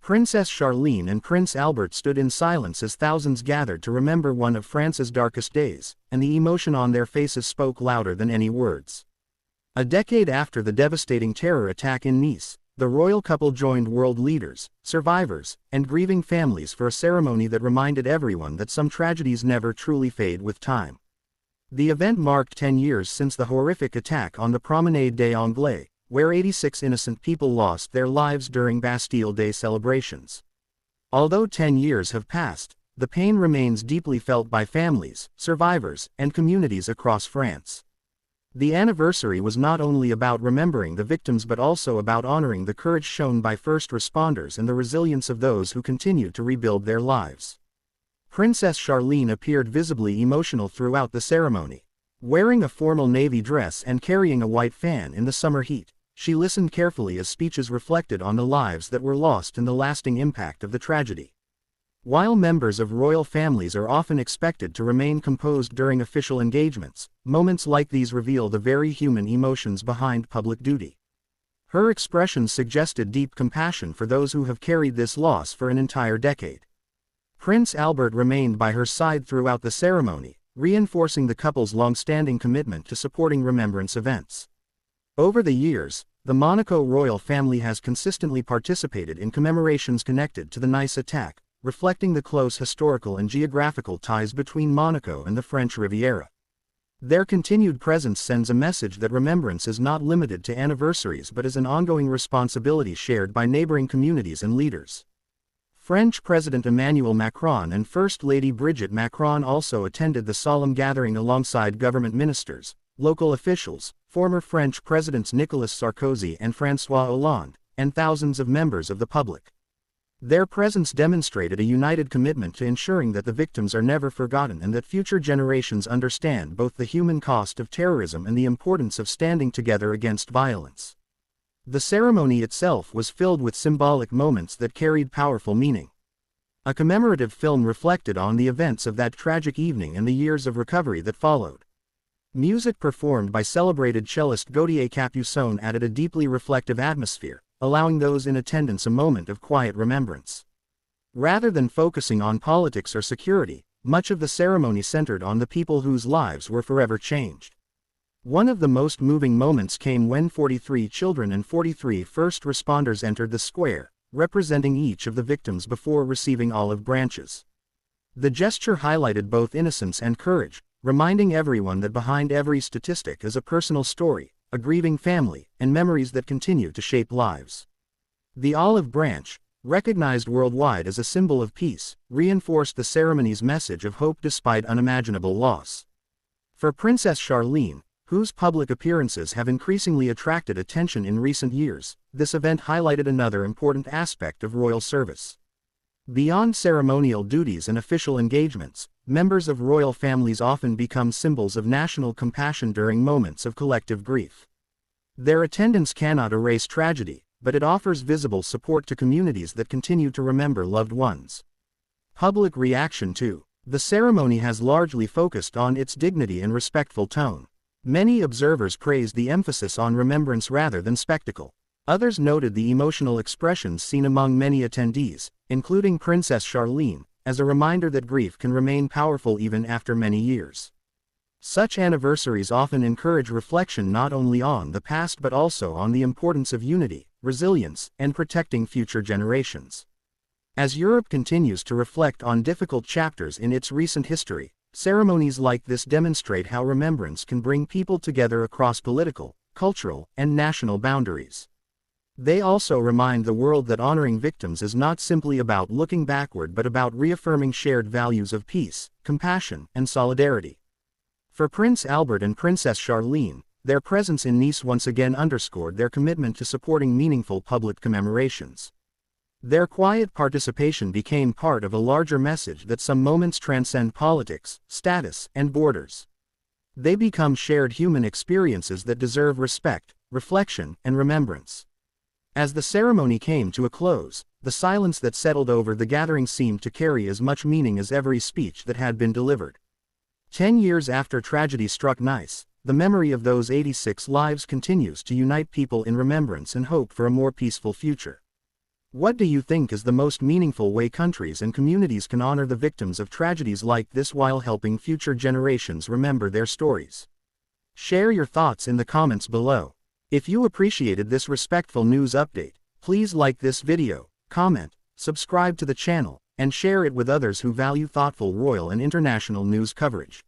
Princess Charlene and Prince Albert stood in silence as thousands gathered to remember one of France's darkest days, and the emotion on their faces spoke louder than any words. A decade after the devastating terror attack in Nice, the royal couple joined world leaders, survivors, and grieving families for a ceremony that reminded everyone that some tragedies never truly fade with time. The event marked 10 years since the horrific attack on the Promenade des Anglais, where 86 innocent people lost their lives during Bastille Day celebrations. Although 10 years have passed, the pain remains deeply felt by families, survivors, and communities across France. The anniversary was not only about remembering the victims but also about honoring the courage shown by first responders and the resilience of those who continue to rebuild their lives. Princess Charlene appeared visibly emotional throughout the ceremony. Wearing a formal navy dress and carrying a white fan in the summer heat, she listened carefully as speeches reflected on the lives that were lost and the lasting impact of the tragedy. While members of royal families are often expected to remain composed during official engagements, moments like these reveal the very human emotions behind public duty. Her expressions suggested deep compassion for those who have carried this loss for an entire decade. Prince Albert remained by her side throughout the ceremony, reinforcing the couple's long-standing commitment to supporting remembrance events. Over the years, the Monaco royal family has consistently participated in commemorations connected to the Nice attack, reflecting the close historical and geographical ties between Monaco and the French Riviera. Their continued presence sends a message that remembrance is not limited to anniversaries but is an ongoing responsibility shared by neighboring communities and leaders. French President Emmanuel Macron and First Lady Brigitte Macron also attended the solemn gathering alongside government ministers, local officials, former French Presidents Nicolas Sarkozy and François Hollande, and thousands of members of the public. Their presence demonstrated a united commitment to ensuring that the victims are never forgotten and that future generations understand both the human cost of terrorism and the importance of standing together against violence. The ceremony itself was filled with symbolic moments that carried powerful meaning. A commemorative film reflected on the events of that tragic evening and the years of recovery that followed. Music performed by celebrated cellist Gautier Capuçon added a deeply reflective atmosphere, allowing those in attendance a moment of quiet remembrance. Rather than focusing on politics or security, much of the ceremony centered on the people whose lives were forever changed. One of the most moving moments came when 43 children and 43 first responders entered the square, representing each of the victims before receiving olive branches. The gesture highlighted both innocence and courage, reminding everyone that behind every statistic is a personal story, a grieving family, and memories that continue to shape lives. The olive branch, recognized worldwide as a symbol of peace, reinforced the ceremony's message of hope despite unimaginable loss. For Princess Charlene, whose public appearances have increasingly attracted attention in recent years, this event highlighted another important aspect of royal service. Beyond ceremonial duties and official engagements, members of royal families often become symbols of national compassion during moments of collective grief. Their attendance cannot erase tragedy, but it offers visible support to communities that continue to remember loved ones. Public reaction to the ceremony has largely focused on its dignity and respectful tone. Many observers praised the emphasis on remembrance rather than spectacle. Others noted the emotional expressions seen among many attendees, including Princess Charlene, as a reminder that grief can remain powerful even after many years. Such anniversaries often encourage reflection not only on the past but also on the importance of unity, resilience, and protecting future generations. As Europe continues to reflect on difficult chapters in its recent history, ceremonies like this demonstrate how remembrance can bring people together across political, cultural, and national boundaries. They also remind the world that honoring victims is not simply about looking backward but about reaffirming shared values of peace, compassion, and solidarity. For Prince Albert and Princess Charlene, their presence in Nice once again underscored their commitment to supporting meaningful public commemorations. Their quiet participation became part of a larger message that some moments transcend politics, status, and borders. They become shared human experiences that deserve respect, reflection, and remembrance. As the ceremony came to a close, the silence that settled over the gathering seemed to carry as much meaning as every speech that had been delivered. 10 years after tragedy struck Nice, the memory of those 86 lives continues to unite people in remembrance and hope for a more peaceful future. What do you think is the most meaningful way countries and communities can honor the victims of tragedies like this while helping future generations remember their stories? Share your thoughts in the comments below. If you appreciated this respectful news update, please like this video, comment, subscribe to the channel, and share it with others who value thoughtful royal and international news coverage.